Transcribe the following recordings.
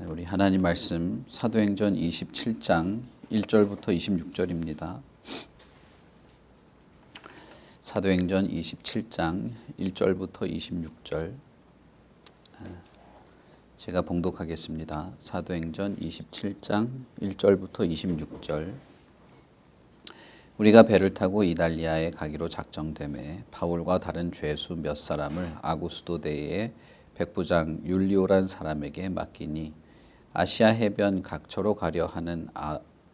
우리 하나님 말씀 사도행전 27장 1절부터 26절입니다. 사도행전 27장 1절부터 26절 제가 봉독하겠습니다. 사도행전 27장 1절부터 26절 우리가 배를 타고 이달리아에 가기로 작정되매 바울과 다른 죄수 몇 사람을 아구스도 대에 백부장 율리오란 사람에게 맡기니 아시아 해변 각처로 가려 하는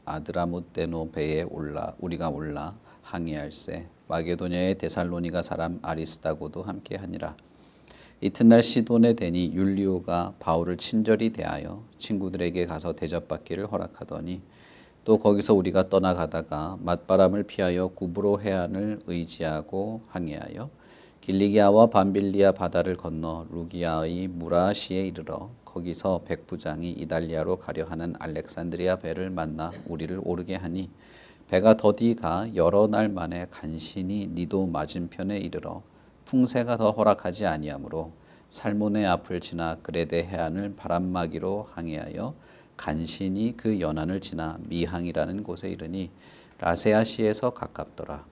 아드라무떼노 배에 우리가 올라 항해할세 마게도냐의 데살로니가 사람 아리스다고도 함께하니라. 이튿날 시돈에 대니 율리오가 바울을 친절히 대하여 친구들에게 가서 대접받기를 허락하더니 또 거기서 우리가 떠나가다가 맞바람을 피하여 구브로 해안을 의지하고 항해하여 길리기아와 밤빌리아 바다를 건너 루기아의 무라시에 이르러 거기서 백부장이 이달리아로 가려 하는 알렉산드리아 배를 만나 우리를 오르게 하니 배가 더디 가 여러 날 만에 간신히 니도 맞은편에 이르러 풍세가 더 허락하지 아니하므로 살모네 앞을 지나 그레데 해안을 바람막이로 항해하여 간신히 그 연안을 지나 미항이라는 곳에 이르니 라세아시에서 가깝더라.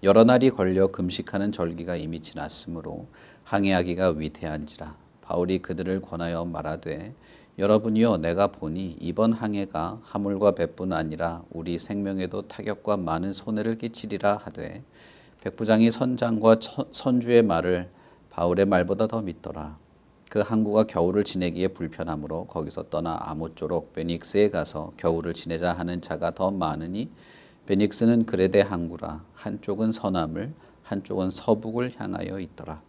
여러 날이 걸려 금식하는 절기가 이미 지났으므로 항해하기가 위태한지라. 바울이 그들을 권하여 말하되 여러분이여 내가 보니 이번 항해가 하물과 배뿐 아니라 우리 생명에도 타격과 많은 손해를 끼치리라 하되 백부장이 선장과 선주의 말을 바울의 말보다 더 믿더라. 그 항구가 겨울을 지내기에 불편하므로 거기서 떠나 아모쪼록 베닉스에 가서 겨울을 지내자 하는 자가 더 많으니 베닉스는 그레데 항구라. 한쪽은 서남을 한쪽은 서북을 향하여 있더라.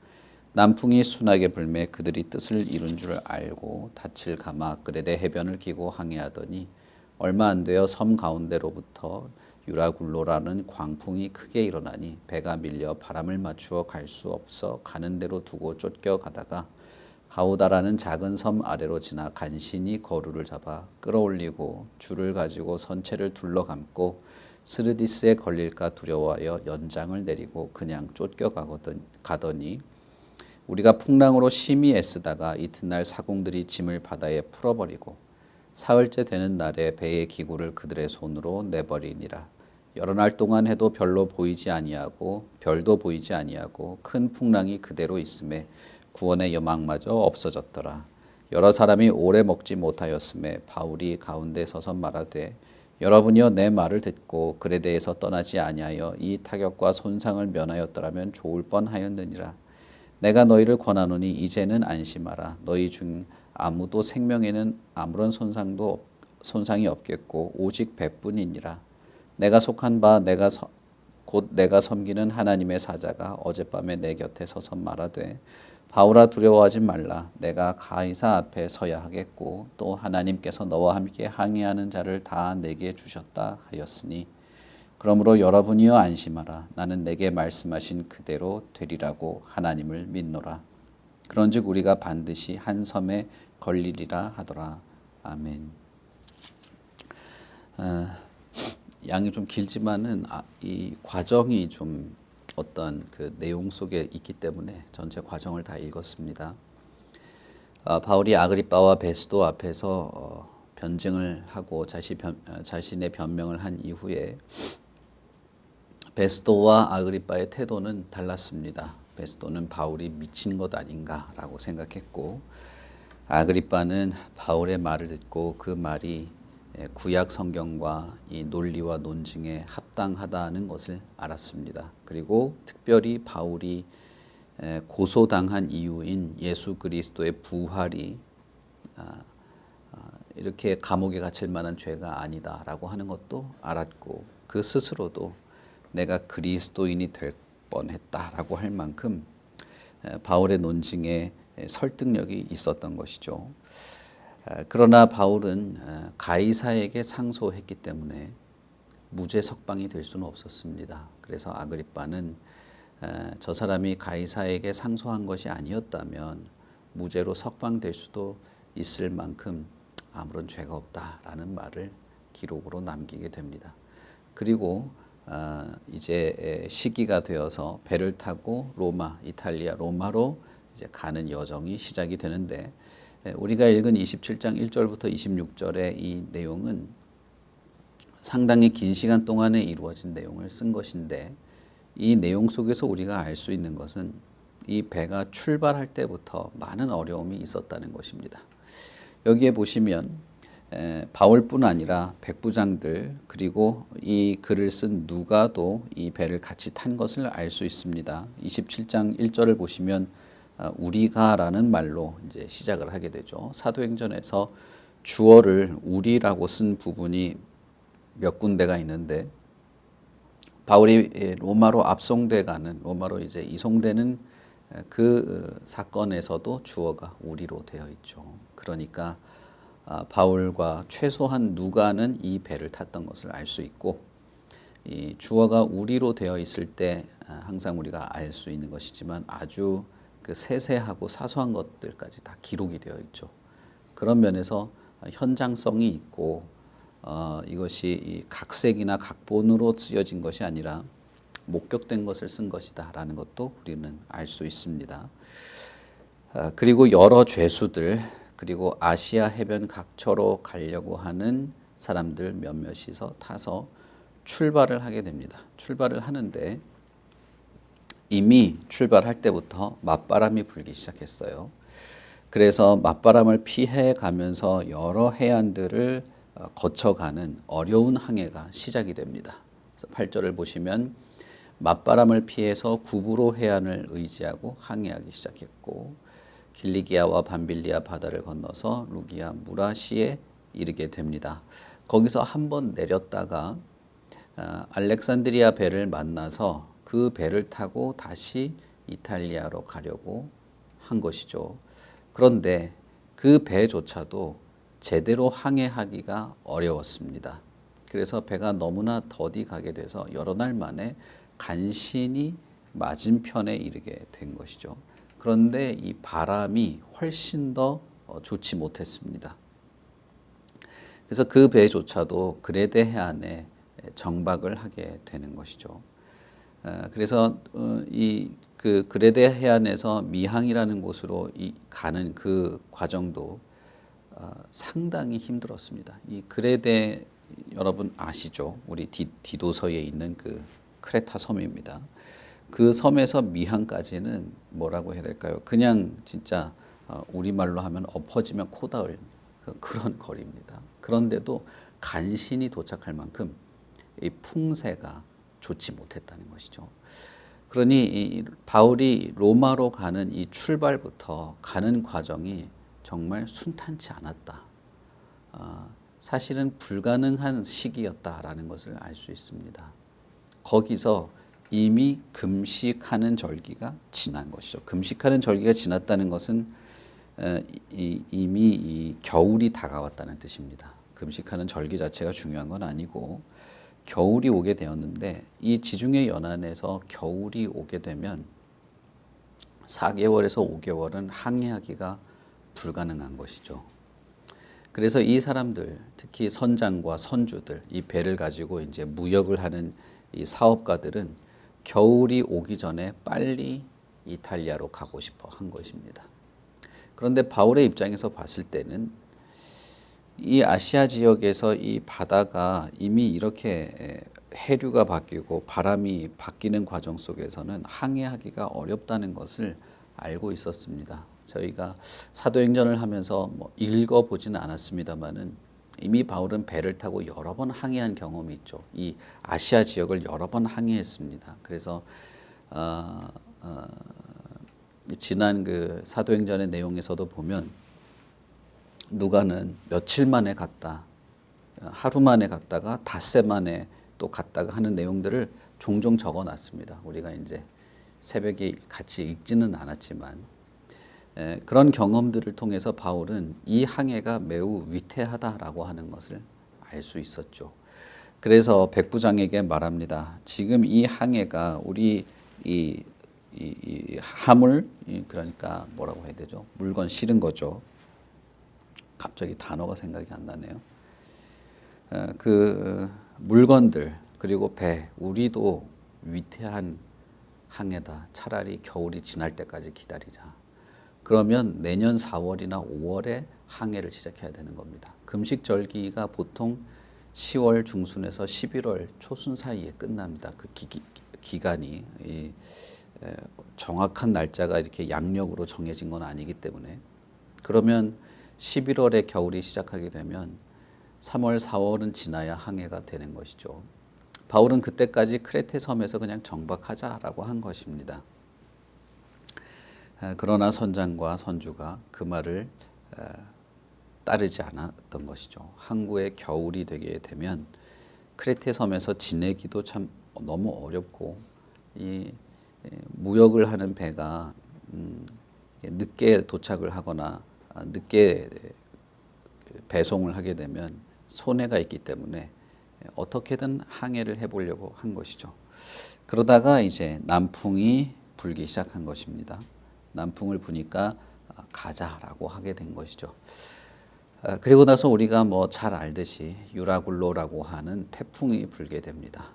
남풍이 순하게 불매 그들이 뜻을 이룬 줄 알고 닻을 감아 그레데 해변을 기고 항해하더니 얼마 안 되어 섬 가운데로부터 유라굴로라는 광풍이 크게 일어나니 배가 밀려 바람을 맞추어 갈 수 없어 가는 대로 두고 쫓겨가다가 가우다라는 작은 섬 아래로 지나 간신히 거루를 잡아 끌어올리고 줄을 가지고 선체를 둘러감고 스르디스에 걸릴까 두려워하여 연장을 내리고 그냥 쫓겨가더니 우리가 풍랑으로 심히 애쓰다가 이튿날 사공들이 짐을 바다에 풀어버리고 사흘째 되는 날에 배의 기구를 그들의 손으로 내버리니라. 여러 날 동안 해도 별도 보이지 아니하고 큰 풍랑이 그대로 있음에 구원의 여망마저 없어졌더라. 여러 사람이 오래 먹지 못하였음에 바울이 가운데 서서 말하되 여러분이여 내 말을 듣고 그레데에서 떠나지 아니하여 이 타격과 손상을 면하였더라면 좋을 뻔하였느니라. 내가 너희를 권하노니 이제는 안심하라. 너희 중 아무도 생명에는 아무런 손상이 없겠고 오직 배뿐이니라. 내가 속한 바 곧 내가 섬기는 하나님의 사자가 어젯밤에 내 곁에 서서 말하되 바울아 두려워하지 말라. 내가 가이사 앞에 서야 하겠고 또 하나님께서 너와 함께 항해하는 자를 다 내게 주셨다 하였으니 그러므로 여러분이여 안심하라. 나는 내게 말씀하신 그대로 되리라고 하나님을 믿노라. 그런즉 우리가 반드시 한 섬에 걸리리라 하더라. 아멘. 양이 좀 길지만은 이 과정이 좀 어떤 그 내용 속에 있기 때문에 전체 과정을 다 읽었습니다. 바울이 아그리빠와 베스도 앞에서 변증을 하고 자신의 변명을 한 이후에 베스도와 아그리빠의 태도는 달랐습니다. 베스도는 바울이 미친 것 아닌가라고 생각했고 아그리빠는 바울의 말을 듣고 그 말이 구약 성경과 이 논리와 논증에 합당하다는 것을 알았습니다. 그리고 특별히 바울이 고소당한 이유인 예수 그리스도의 부활이 이렇게 감옥에 갇힐 만한 죄가 아니다라고 하는 것도 알았고 그 스스로도 내가 그리스도인이 될 뻔했다라고 할 만큼 바울의 논증에 설득력이 있었던 것이죠. 그러나 바울은 가이사에게 상소했기 때문에 무죄 석방이 될 수는 없었습니다. 그래서 아그리빠는 저 사람이 가이사에게 상소한 것이 아니었다면 무죄로 석방될 수도 있을 만큼 아무런 죄가 없다라는 말을 기록으로 남기게 됩니다. 그리고 이제 시기가 되어서 배를 타고 이탈리아 로마로 이제 가는 여정이 시작이 되는데 우리가 읽은 27장 1절부터 26절의 이 내용은 상당히 긴 시간 동안에 이루어진 내용을 쓴 것인데 이 내용 속에서 우리가 알 수 있는 것은 이 배가 출발할 때부터 많은 어려움이 있었다는 것입니다. 여기에 보시면 바울뿐 아니라 백부장들 그리고 이 글을 쓴 누가도 이 배를 같이 탄 것을 알 수 있습니다. 27장 1절을 보시면 우리가라는 말로 이제 시작을 하게 되죠. 사도행전에서 주어를 우리라고 쓴 부분이 몇 군데가 있는데 바울이 로마로 압송돼 가는 로마로 이제 이송되는 그 사건에서도 주어가 우리로 되어 있죠. 그러니까 바울과 최소한 누가는 이 배를 탔던 것을 알 수 있고 이 주어가 우리로 되어 있을 때 항상 우리가 알 수 있는 것이지만 아주 그 세세하고 사소한 것들까지 다 기록이 되어 있죠. 그런 면에서 현장성이 있고 이것이 각색이나 각본으로 쓰여진 것이 아니라 목격된 것을 쓴 것이다 라는 것도 우리는 알 수 있습니다. 그리고 여러 죄수들 그리고 아시아 해변 각처로 가려고 하는 사람들 몇몇이서 타서 출발을 하게 됩니다. 출발을 하는데 이미 출발할 때부터 맞바람이 불기 시작했어요. 그래서 맞바람을 피해 가면서 여러 해안들을 거쳐가는 어려운 항해가 시작이 됩니다. 그래서 8절을 보시면 맞바람을 피해서 구브로 해안을 의지하고 항해하기 시작했고 길리기아와 밤빌리아 바다를 건너서 루기아 무라시에 이르게 됩니다. 거기서 한번 내렸다가 알렉산드리아 배를 만나서 그 배를 타고 다시 이탈리아로 가려고 한 것이죠. 그런데 그 배조차도 제대로 항해하기가 어려웠습니다. 그래서 배가 너무나 더디 가게 돼서 여러 날 만에 간신히 맞은편에 이르게 된 것이죠. 그런데 이 바람이 훨씬 더 좋지 못했습니다. 그래서 그 배조차도 그레데 해안에 정박을 하게 되는 것이죠. 그래서 이 그 그레데 해안에서 미항이라는 곳으로 가는 그 과정도 상당히 힘들었습니다. 이 그레데 여러분 아시죠? 우리 디도서에 있는 그 크레타 섬입니다. 그 섬에서 미항까지는 뭐라고 해야 될까요? 그냥 진짜 우리말로 하면 엎어지면 코다을 그런 거리입니다. 그런데도 간신히 도착할 만큼 이 풍세가 좋지 못했다는 것이죠. 그러니 이 바울이 로마로 가는 이 출발부터 가는 과정이 정말 순탄치 않았다. 사실은 불가능한 시기였다라는 것을 알 수 있습니다. 거기서 이미 금식하는 절기가 지난 것이죠. 금식하는 절기가 지났다는 것은 이미 이 겨울이 다가왔다는 뜻입니다. 금식하는 절기 자체가 중요한 건 아니고 겨울이 오게 되었는데 이 지중해 연안에서 겨울이 오게 되면 4개월에서 5개월은 항해하기가 불가능한 것이죠. 그래서 이 사람들, 특히 선장과 선주들, 이 배를 가지고 이제 무역을 하는 이 사업가들은 겨울이 오기 전에 빨리 이탈리아로 가고 싶어 한 것입니다. 그런데 바울의 입장에서 봤을 때는 이 아시아 지역에서 이 바다가 이미 이렇게 해류가 바뀌고 바람이 바뀌는 과정 속에서는 항해하기가 어렵다는 것을 알고 있었습니다. 저희가 사도행전을 하면서 읽어보지는 않았습니다만은 이미 바울은 배를 타고 여러 번 항해한 경험이 있죠. 이 아시아 지역을 여러 번 항해했습니다. 그래서 지난 그 사도행전의 내용에서도 보면 누가는 며칠 만에 갔다, 하루 만에 갔다가 닷새 만에 또 갔다가 하는 내용들을 종종 적어놨습니다. 우리가 이제 새벽에 같이 읽지는 않았지만 그런 경험들을 통해서 바울은 이 항해가 매우 위태하다라고 하는 것을 알 수 있었죠. 그래서 백부장에게 말합니다. 지금 이 항해가 우리 이 화물, 그러니까 뭐라고 해야 되죠? 물건 실은 거죠. 갑자기 단어가 생각이 안 나네요. 그 물건들 그리고 배, 우리도 위태한 항해다. 차라리 겨울이 지날 때까지 기다리자. 그러면 내년 4월이나 5월에 항해를 시작해야 되는 겁니다. 금식절기가 보통 10월 중순에서 11월 초순 사이에 끝납니다. 그 기간이 정확한 날짜가 이렇게 양력으로 정해진 건 아니기 때문에, 그러면 11월에 겨울이 시작하게 되면 3월, 4월은 지나야 항해가 되는 것이죠. 바울은 그때까지 크레테 섬에서 그냥 정박하자라고 한 것입니다. 그러나 선장과 선주가 그 말을 따르지 않았던 것이죠. 항구의 겨울이 되게 되면 크레테 섬에서 지내기도 참 너무 어렵고, 이 무역을 하는 배가 늦게 도착을 하거나 늦게 배송을 하게 되면 손해가 있기 때문에 어떻게든 항해를 해보려고 한 것이죠. 그러다가 이제 남풍이 불기 시작한 것입니다. 남풍을 부니까 가자라고 하게 된 것이죠. 그리고 나서 우리가 뭐 잘 알듯이 유라굴로라고 하는 태풍이 불게 됩니다.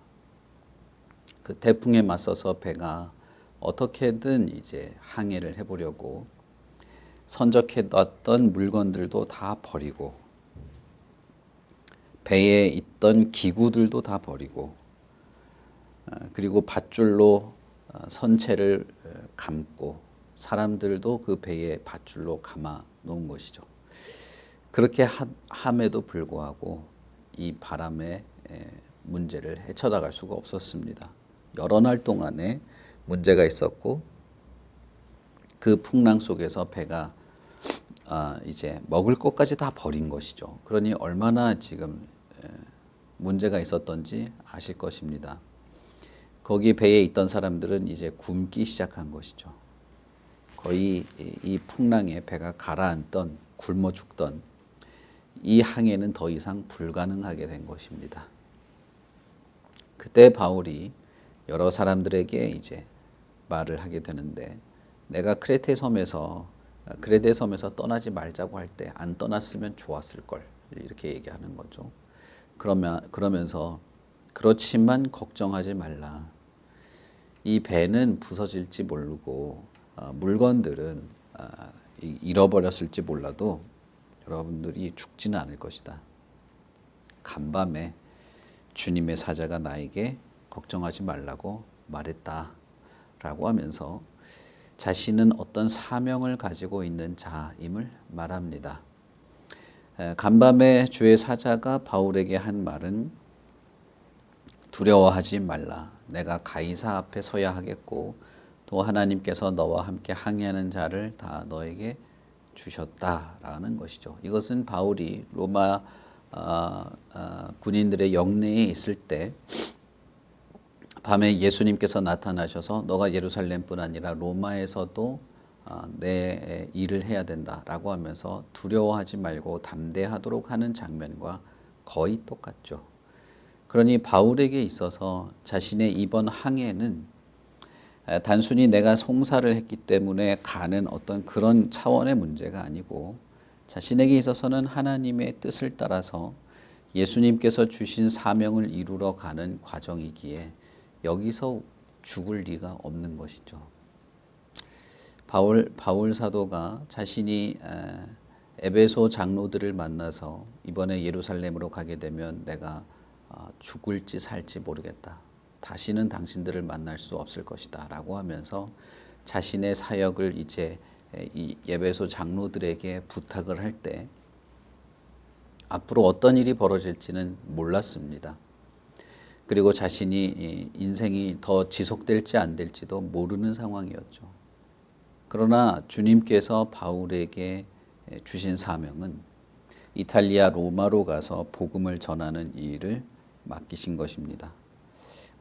그 태풍에 맞서서 배가 어떻게든 이제 항해를 해보려고 선적해뒀던 물건들도 다 버리고, 배에 있던 기구들도 다 버리고, 그리고 밧줄로 선체를 감고 사람들도 그 배에 밧줄로 감아 놓은 것이죠. 그렇게 함에도 불구하고 이 바람의 문제를 헤쳐나갈 수가 없었습니다. 여러 날 동안에 문제가 있었고, 그 풍랑 속에서 배가 이제 먹을 것까지 다 버린 것이죠. 그러니 얼마나 지금 문제가 있었던지 아실 것입니다. 거기 배에 있던 사람들은 이제 굶기 시작한 것이죠. 거의 이 풍랑에 배가 가라앉던, 굶어 죽던 이 항해는 더 이상 불가능하게 된 것입니다. 그때 바울이 여러 사람들에게 이제 말을 하게 되는데, 내가 크레테 섬에서 떠나지 말자고 할 때 안 떠났으면 좋았을 걸, 이렇게 얘기하는 거죠. 그러면서 그렇지만 걱정하지 말라. 이 배는 부서질지 모르고 물건들은 잃어버렸을지 몰라도 여러분들이 죽지는 않을 것이다. 간밤에 주님의 사자가 나에게 걱정하지 말라고 말했다라고 하면서 자신은 어떤 사명을 가지고 있는 자임을 말합니다. 간밤에 주의 사자가 바울에게 한 말은 두려워하지 말라. 내가 가이사 앞에 서야 하겠고 또 하나님께서 너와 함께 항해하는 자를 다 너에게 주셨다라는 것이죠. 이것은 바울이 로마 군인들의 영내에 있을 때 밤에 예수님께서 나타나셔서 너가 예루살렘뿐 아니라 로마에서도 내 일을 해야 된다라고 하면서 두려워하지 말고 담대하도록 하는 장면과 거의 똑같죠. 그러니 바울에게 있어서 자신의 이번 항해는 단순히 내가 송사를 했기 때문에 가는 어떤 그런 차원의 문제가 아니고, 자신에게 있어서는 하나님의 뜻을 따라서 예수님께서 주신 사명을 이루러 가는 과정이기에 여기서 죽을 리가 없는 것이죠. 바울 사도가 자신이 에베소 장로들을 만나서 이번에 예루살렘으로 가게 되면 내가 죽을지 살지 모르겠다. 다시는 당신들을 만날 수 없을 것이다 라고 하면서 자신의 사역을 이제 이 에베소 장로들에게 부탁을 할 때 앞으로 어떤 일이 벌어질지는 몰랐습니다. 그리고 자신이 인생이 더 지속될지 안 될지도 모르는 상황이었죠. 그러나 주님께서 바울에게 주신 사명은 이탈리아 로마로 가서 복음을 전하는 이 일을 맡기신 것입니다.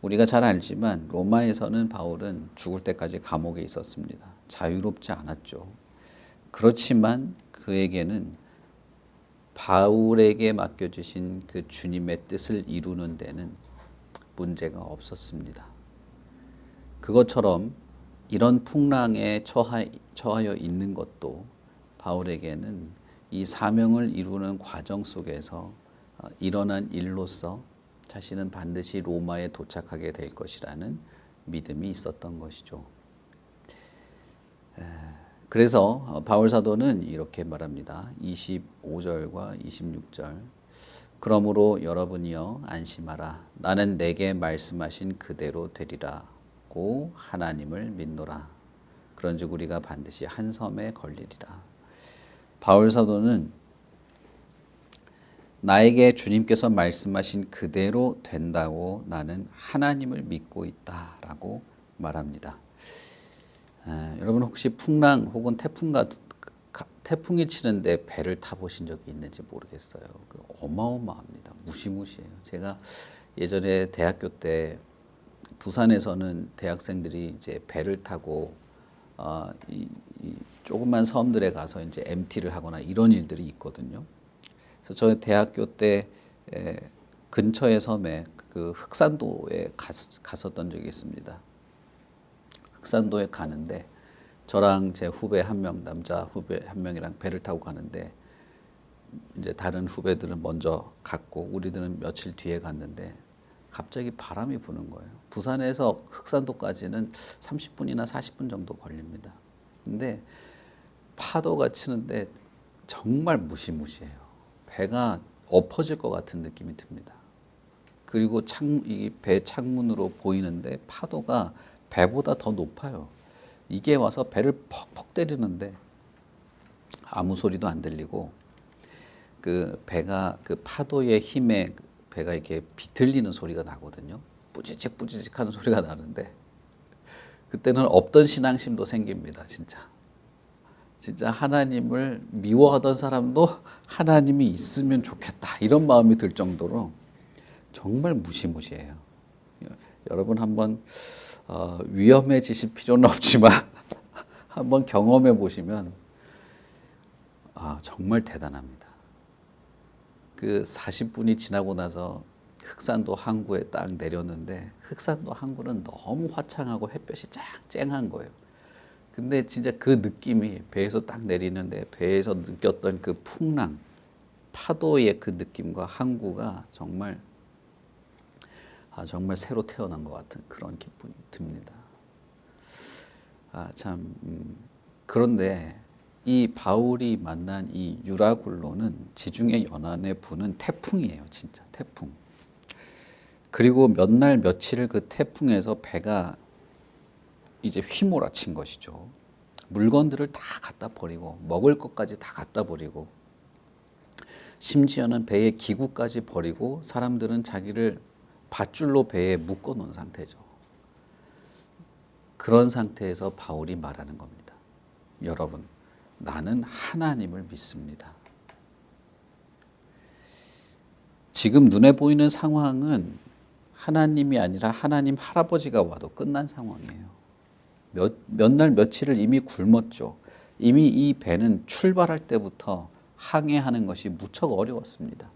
우리가 잘 알지만 로마에서는 바울은 죽을 때까지 감옥에 있었습니다. 자유롭지 않았죠. 그렇지만 그에게는 바울에게 맡겨주신 그 주님의 뜻을 이루는 데는 문제가 없었습니다. 그것처럼 이런 풍랑에 처하여 있는 것도 바울에게는 이 사명을 이루는 과정 속에서 일어난 일로서 자신은 반드시 로마에 도착하게 될 것이라는 믿음이 있었던 것이죠. 그래서 바울 사도는 이렇게 말합니다. 25절과 26절. 그러므로 여러분이여 안심하라. 나는 내게 말씀하신 그대로 되리라고 하나님을 믿노라. 그런즉 우리가 반드시 한 섬에 걸리리라. 바울 사도는 나에게 주님께서 말씀하신 그대로 된다고 나는 하나님을 믿고 있다라고 말합니다. 여러분 혹시 풍랑 혹은 태풍이 치는데 배를 타보신 적이 있는지 모르겠어요. 어마어마합니다. 무시무시해요. 제가 예전에 대학교 때 부산에서는 대학생들이 이제 배를 타고 이 조그만 섬들에 가서 이제 MT를 하거나 이런 일들이 있거든요. 그래서 저 대학교 때 근처의 섬에 그 흑산도에 갔었던 적이 있습니다. 흑산도에 가는데 저랑 제 후배 한 명, 남자 후배 한 명이랑 배를 타고 가는데 이제 다른 후배들은 먼저 갔고 우리들은 며칠 뒤에 갔는데 갑자기 바람이 부는 거예요. 부산에서 흑산도까지는 30분이나 40분 정도 걸립니다. 근데 파도가 치는데 정말 무시무시해요. 배가 엎어질 것 같은 느낌이 듭니다. 그리고 이 배 창문으로 보이는데 파도가 배보다 더 높아요. 이게 와서 배를 퍽퍽 때리는데 아무 소리도 안 들리고 그 배가 그 파도의 힘에 배가 이렇게 비틀리는 소리가 나거든요. 뿌지직 뿌지직 하는 소리가 나는데 그때는 없던 신앙심도 생깁니다. 진짜 하나님을 미워하던 사람도 하나님이 있으면 좋겠다 이런 마음이 들 정도로 정말 무시무시해요. 여러분 한번 위험해지실 필요는 없지만 한번 경험해 보시면 정말 대단합니다. 그 40분이 지나고 나서 흑산도 항구에 딱 내렸는데 흑산도 항구는 너무 화창하고 햇볕이 쨍한 거예요. 근데 진짜 그 느낌이 배에서 딱 내리는데 배에서 느꼈던 그 풍랑, 파도의 그 느낌과 항구가 정말 새로 태어난 것 같은 그런 기분이 듭니다. 그런데 이 바울이 만난 이 유라굴로는 지중해 연안에 부는 태풍이에요. 진짜 태풍. 그리고 몇 날 며칠을 그 태풍에서 배가 이제 휘몰아친 것이죠. 물건들을 다 갖다 버리고 먹을 것까지 다 갖다 버리고 심지어는 배의 기구까지 버리고 사람들은 자기를 밧줄로 배에 묶어 놓은 상태죠. 그런 상태에서 바울이 말하는 겁니다. 여러분, 나는 하나님을 믿습니다. 지금 눈에 보이는 상황은 하나님이 아니라 하나님 할아버지가 와도 끝난 상황이에요. 몇 날 며칠을 이미 굶었죠. 이미 이 배는 출발할 때부터 항해하는 것이 무척 어려웠습니다.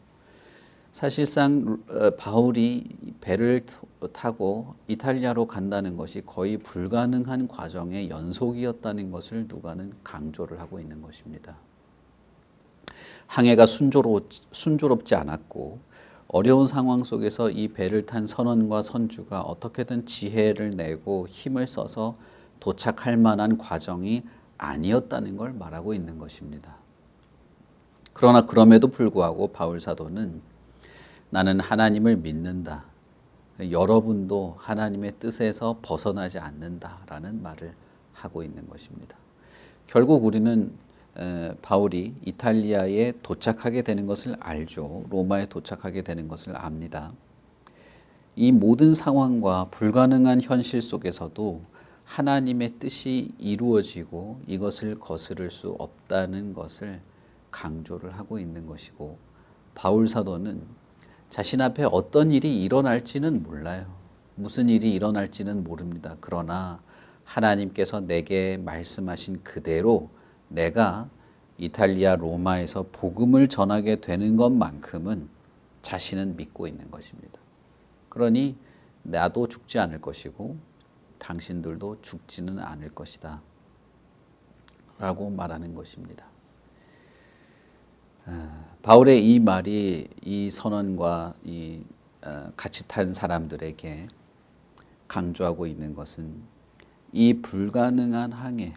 사실상 바울이 배를 타고 이탈리아로 간다는 것이 거의 불가능한 과정의 연속이었다는 것을 누가는 강조를 하고 있는 것입니다. 항해가 순조롭지 않았고 어려운 상황 속에서 이 배를 탄 선원과 선주가 어떻게든 지혜를 내고 힘을 써서 도착할 만한 과정이 아니었다는 걸 말하고 있는 것입니다. 그러나 그럼에도 불구하고 바울 사도는 나는 하나님을 믿는다. 여러분도 하나님의 뜻에서 벗어나지 않는다라는 말을 하고 있는 것입니다. 결국 우리는 바울이 이탈리아에 도착하게 되는 것을 알죠. 로마에 도착하게 되는 것을 압니다. 이 모든 상황과 불가능한 현실 속에서도 하나님의 뜻이 이루어지고 이것을 거스를 수 없다는 것을 강조를 하고 있는 것이고 바울 사도는 자신 앞에 어떤 일이 일어날지는 몰라요. 무슨 일이 일어날지는 모릅니다. 그러나 하나님께서 내게 말씀하신 그대로 내가 이탈리아 로마에서 복음을 전하게 되는 것만큼은 자신은 믿고 있는 것입니다. 그러니 나도 죽지 않을 것이고 당신들도 죽지는 않을 것이다 라고 말하는 것입니다. 바울의 이 말이 이 선원과 같이 탄 사람들에게 강조하고 있는 것은 이 불가능한 항해,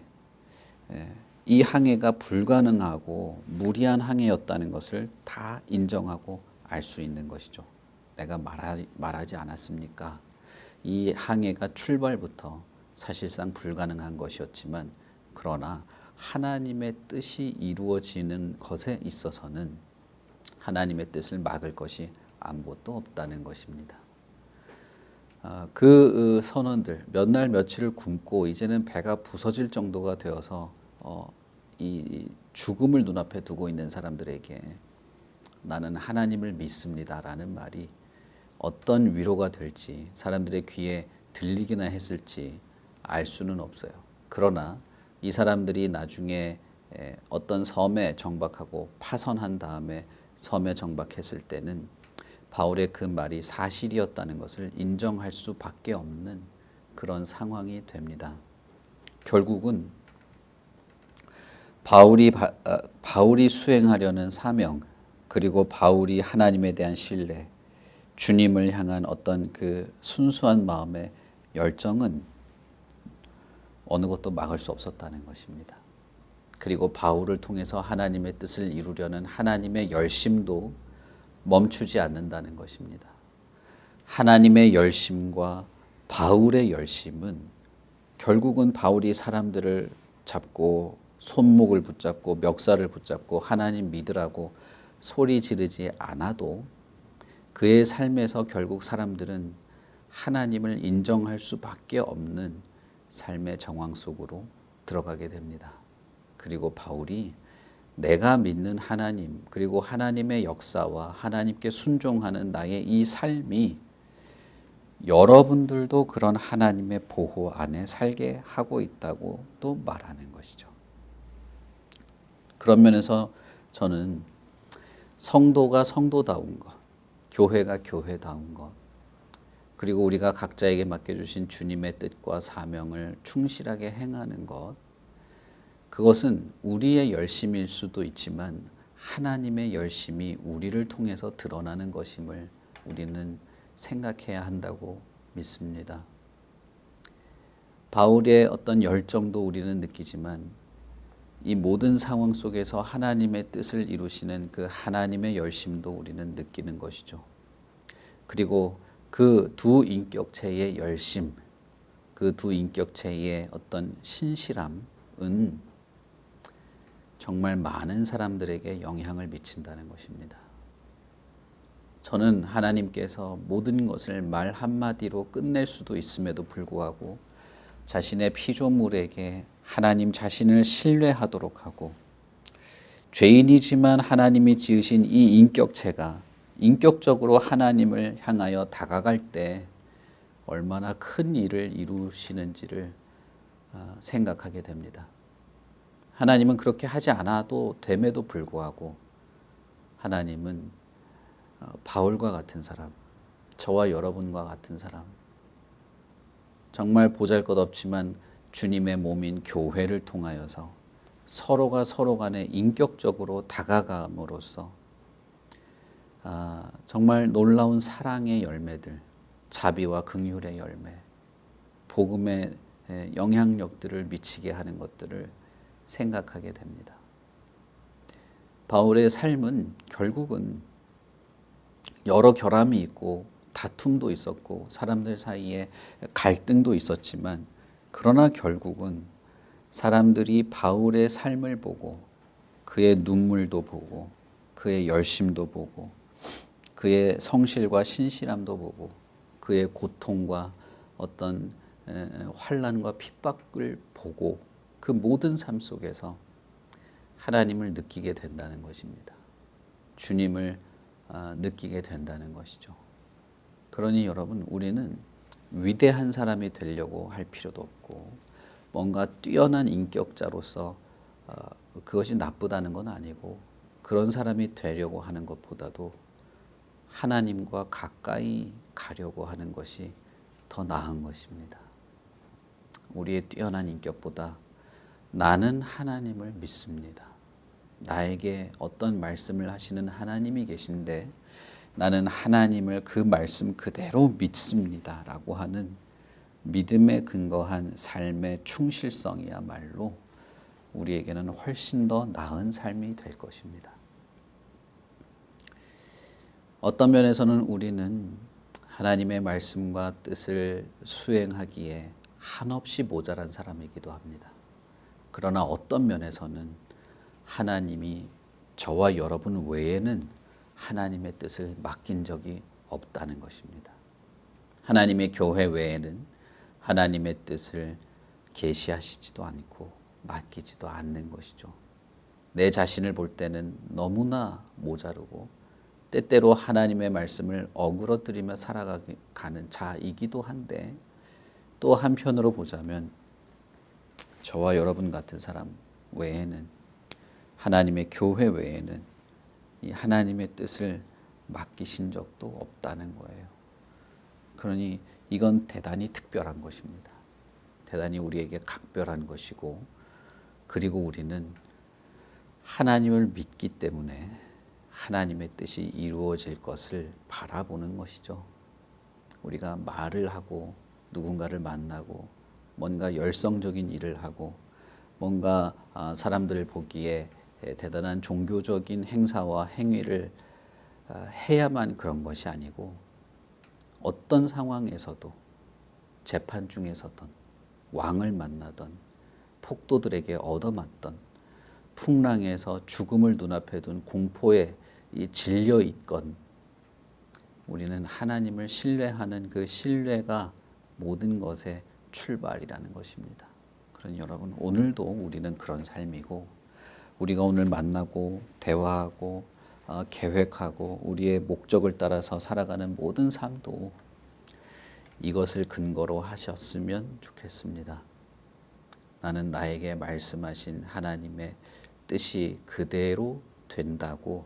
이 항해가 불가능하고 무리한 항해였다는 것을 다 인정하고 알 수 있는 것이죠. 내가 말하지 않았습니까? 이 항해가 출발부터 사실상 불가능한 것이었지만 그러나 하나님의 뜻이 이루어지는 것에 있어서는 하나님의 뜻을 막을 것이 아무것도 없다는 것입니다. 그 선원들 몇 날 며칠을 굶고 이제는 배가 부서질 정도가 되어서 이 죽음을 눈앞에 두고 있는 사람들에게 나는 하나님을 믿습니다라는 말이 어떤 위로가 될지 사람들의 귀에 들리기나 했을지 알 수는 없어요. 그러나 이 사람들이 나중에 어떤 섬에 정박하고 파선한 다음에 섬에 정박했을 때는 바울의 그 말이 사실이었다는 것을 인정할 수밖에 없는 그런 상황이 됩니다. 결국은 바울이 수행하려는 사명, 그리고 바울이 하나님에 대한 신뢰, 주님을 향한 어떤 그 순수한 마음의 열정은 어느 것도 막을 수 없었다는 것입니다. 그리고 바울을 통해서 하나님의 뜻을 이루려는 하나님의 열심도 멈추지 않는다는 것입니다. 하나님의 열심과 바울의 열심은 결국은 바울이 사람들을 잡고 손목을 붙잡고 멱살을 붙잡고 하나님 믿으라고 소리 지르지 않아도 그의 삶에서 결국 사람들은 하나님을 인정할 수밖에 없는 삶의 정황 속으로 들어가게 됩니다. 그리고 바울이 내가 믿는 하나님 그리고 하나님의 역사와 하나님께 순종하는 나의 이 삶이 여러분들도 그런 하나님의 보호 안에 살게 하고 있다고 또 말하는 것이죠. 그런 면에서 저는 성도가 성도다운 것, 교회가 교회다운 것, 그리고 우리가 각자에게 맡겨주신 주님의 뜻과 사명을 충실하게 행하는 것, 그것은 우리의 열심일 수도 있지만 하나님의 열심이 우리를 통해서 드러나는 것임을 우리는 생각해야 한다고 믿습니다. 바울의 어떤 열정도 우리는 느끼지만 이 모든 상황 속에서 하나님의 뜻을 이루시는 그 하나님의 열심도 우리는 느끼는 것이죠. 그리고 그 두 인격체의 열심, 그 두 인격체의 어떤 신실함은 정말 많은 사람들에게 영향을 미친다는 것입니다. 저는 하나님께서 모든 것을 말 한마디로 끝낼 수도 있음에도 불구하고 자신의 피조물에게 하나님 자신을 신뢰하도록 하고 죄인이지만 하나님이 지으신 이 인격체가 인격적으로 하나님을 향하여 다가갈 때 얼마나 큰 일을 이루시는지를 생각하게 됩니다. 하나님은 그렇게 하지 않아도 됨에도 불구하고 하나님은 바울과 같은 사람, 저와 여러분과 같은 사람, 정말 보잘것없지만 주님의 몸인 교회를 통하여서 서로가 서로 간에 인격적으로 다가감으로써 정말 놀라운 사랑의 열매들, 자비와 긍휼의 열매, 복음의 영향력들을 미치게 하는 것들을 생각하게 됩니다. 바울의 삶은 결국은 여러 결함이 있고 다툼도 있었고 사람들 사이에 갈등도 있었지만 그러나 결국은 사람들이 바울의 삶을 보고 그의 눈물도 보고 그의 열심도 보고 그의 성실과 신실함도 보고 그의 고통과 어떤 환난과 핍박을 보고 그 모든 삶 속에서 하나님을 느끼게 된다는 것입니다. 주님을 느끼게 된다는 것이죠. 그러니 여러분, 우리는 위대한 사람이 되려고 할 필요도 없고 뭔가 뛰어난 인격자로서 그것이 나쁘다는 건 아니고 그런 사람이 되려고 하는 것보다도 하나님과 가까이 가려고 하는 것이 더 나은 것입니다. 우리의 뛰어난 인격보다 나는 하나님을 믿습니다. 나에게 어떤 말씀을 하시는 하나님이 계신데 나는 하나님을 그 말씀 그대로 믿습니다 라고 하는 믿음에 근거한 삶의 충실성이야말로 우리에게는 훨씬 더 나은 삶이 될 것입니다. 어떤 면에서는 우리는 하나님의 말씀과 뜻을 수행하기에 한없이 모자란 사람이기도 합니다. 그러나 어떤 면에서는 하나님이 저와 여러분 외에는 하나님의 뜻을 맡긴 적이 없다는 것입니다. 하나님의 교회 외에는 하나님의 뜻을 계시하시지도 않고 맡기지도 않는 것이죠. 내 자신을 볼 때는 너무나 모자르고 때때로 하나님의 말씀을 어그러뜨리며 살아가는 자이기도 한데, 또 한편으로 보자면 저와 여러분 같은 사람 외에는, 하나님의 교회 외에는 이 하나님의 뜻을 맡기신 적도 없다는 거예요. 그러니 이건 대단히 특별한 것입니다. 대단히 우리에게 각별한 것이고, 그리고 우리는 하나님을 믿기 때문에 하나님의 뜻이 이루어질 것을 바라보는 것이죠. 우리가 말을 하고 누군가를 만나고 뭔가 열성적인 일을 하고 뭔가 사람들 보기에 대단한 종교적인 행사와 행위를 해야만 그런 것이 아니고, 어떤 상황에서도, 재판 중에서든 왕을 만나던 폭도들에게 얻어맞던 풍랑에서 죽음을 눈앞에 둔 공포에 질려 있건, 우리는 하나님을 신뢰하는 그 신뢰가 모든 것의 출발이라는 것입니다. 그러니 여러분, 오늘도 우리는 그런 삶이고, 우리가 오늘 만나고 대화하고 계획하고 우리의 목적을 따라서 살아가는 모든 삶도 이것을 근거로 하셨으면 좋겠습니다. 나는 나에게 말씀하신 하나님의 뜻이 그대로 된다고,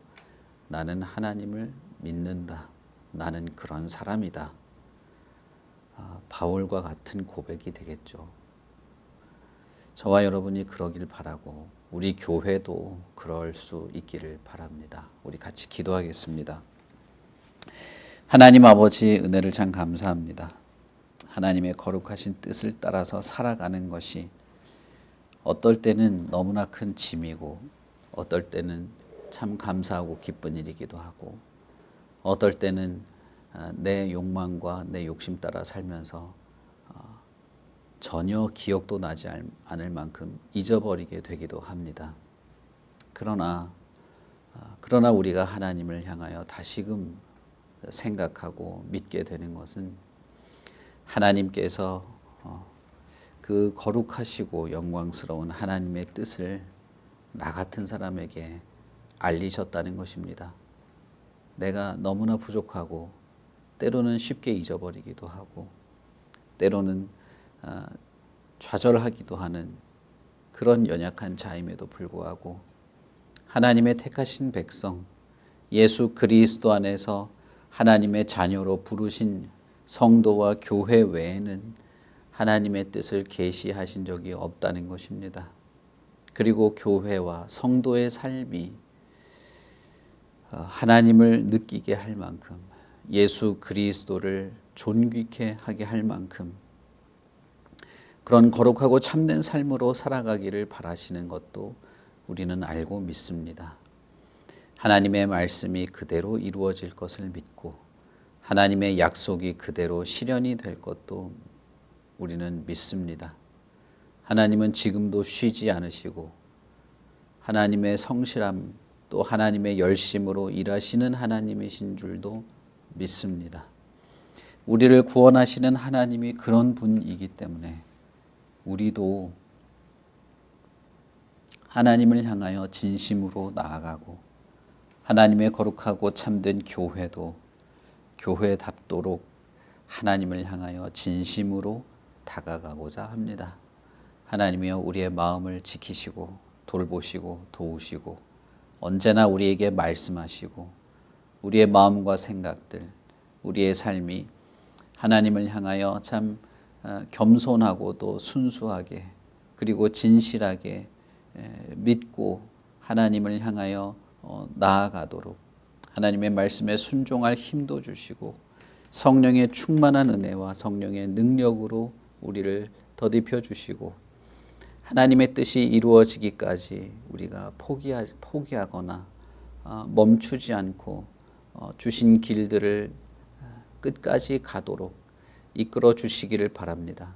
나는 하나님을 믿는다, 나는 그런 사람이다. 바울과 같은 고백이 되겠죠. 저와 여러분이 그러길 바라고 우리 교회도 그럴 수 있기를 바랍니다. 우리 같이 기도하겠습니다. 하나님 아버지, 은혜를 참 감사합니다. 하나님의 거룩하신 뜻을 따라서 살아가는 것이 어떨 때는 너무나 큰 짐이고, 어떨 때는 참 감사하고 기쁜 일이기도 하고, 어떨 때는 내 욕망과 내 욕심 따라 살면서 전혀 기억도 나지 않을 만큼 잊어버리게 되기도 합니다. 그러나 우리가 하나님을 향하여 다시금 생각하고 믿게 되는 것은, 하나님께서 그 거룩하시고 영광스러운 하나님의 뜻을 나 같은 사람에게 알리셨다는 것입니다. 내가 너무나 부족하고 때로는 쉽게 잊어버리기도 하고 때로는 좌절하기도 하는 그런 연약한 자임에도 불구하고, 하나님의 택하신 백성 예수 그리스도 안에서 하나님의 자녀로 부르신 성도와 교회 외에는 하나님의 뜻을 계시하신 적이 없다는 것입니다. 그리고 교회와 성도의 삶이 하나님을 느끼게 할 만큼, 예수 그리스도를 존귀케 하게 할 만큼 그런 거룩하고 참된 삶으로 살아가기를 바라시는 것도 우리는 알고 믿습니다. 하나님의 말씀이 그대로 이루어질 것을 믿고, 하나님의 약속이 그대로 실현이 될 것도 우리는 믿습니다. 하나님은 지금도 쉬지 않으시고 하나님의 성실함, 또 하나님의 열심으로 일하시는 하나님이신 줄도 믿습니다. 우리를 구원하시는 하나님이 그런 분이기 때문에 우리도 하나님을 향하여 진심으로 나아가고, 하나님의 거룩하고 참된 교회도 교회답도록 하나님을 향하여 진심으로 다가가고자 합니다. 하나님이여, 우리의 마음을 지키시고 돌보시고 도우시고 언제나 우리에게 말씀하시고, 우리의 마음과 생각들, 우리의 삶이 하나님을 향하여 참 겸손하고도 순수하게, 그리고 진실하게 믿고 하나님을 향하여 나아가도록 하나님의 말씀에 순종할 힘도 주시고, 성령의 충만한 은혜와 성령의 능력으로 우리를 더딥혀 주시고, 하나님의 뜻이 이루어지기까지 우리가 포기하거나 멈추지 않고 주신 길들을 끝까지 가도록 이끌어 주시기를 바랍니다.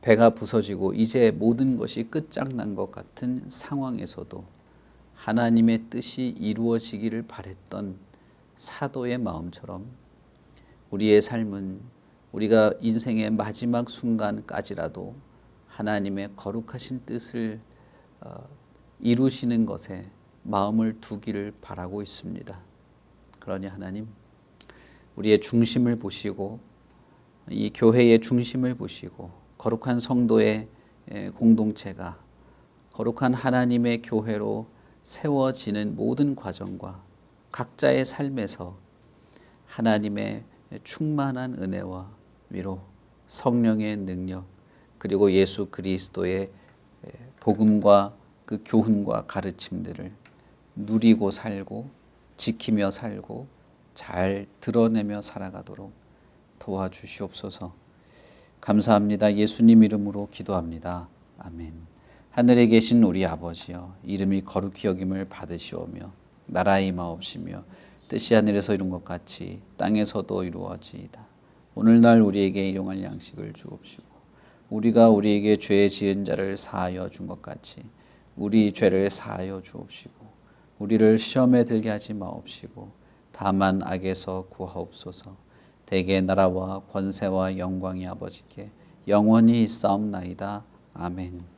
배가 부서지고 이제 모든 것이 끝장난 것 같은 상황에서도 하나님의 뜻이 이루어지기를 바랬던 사도의 마음처럼 우리의 삶은 우리가 인생의 마지막 순간까지라도 하나님의 거룩하신 뜻을 이루시는 것에 마음을 두기를 바라고 있습니다. 그러니 하나님, 우리의 중심을 보시고 이 교회의 중심을 보시고 거룩한 성도의 공동체가 거룩한 하나님의 교회로 세워지는 모든 과정과 각자의 삶에서 하나님의 충만한 은혜와 위로, 성령의 능력, 그리고 예수 그리스도의 복음과 그 교훈과 가르침들을 누리고 살고 지키며 살고 잘 드러내며 살아가도록 도와주시옵소서. 감사합니다. 예수님 이름으로 기도합니다. 아멘. 하늘에 계신 우리 아버지여, 이름이 거룩히 여김을 받으시오며 나라의 임하옵시며 뜻이 하늘에서 이룬 것 같이 땅에서도 이루어지이다. 오늘날 우리에게 일용할 양식을 주옵시고 우리가 우리에게 죄 지은 자를 사하여 준 것 같이 우리 죄를 사하여 주옵시고 우리를 시험에 들게 하지 마옵시고 다만 악에서 구하옵소서. 대개 나라와 권세와 영광이 아버지께 영원히 있사옵나이다. 아멘.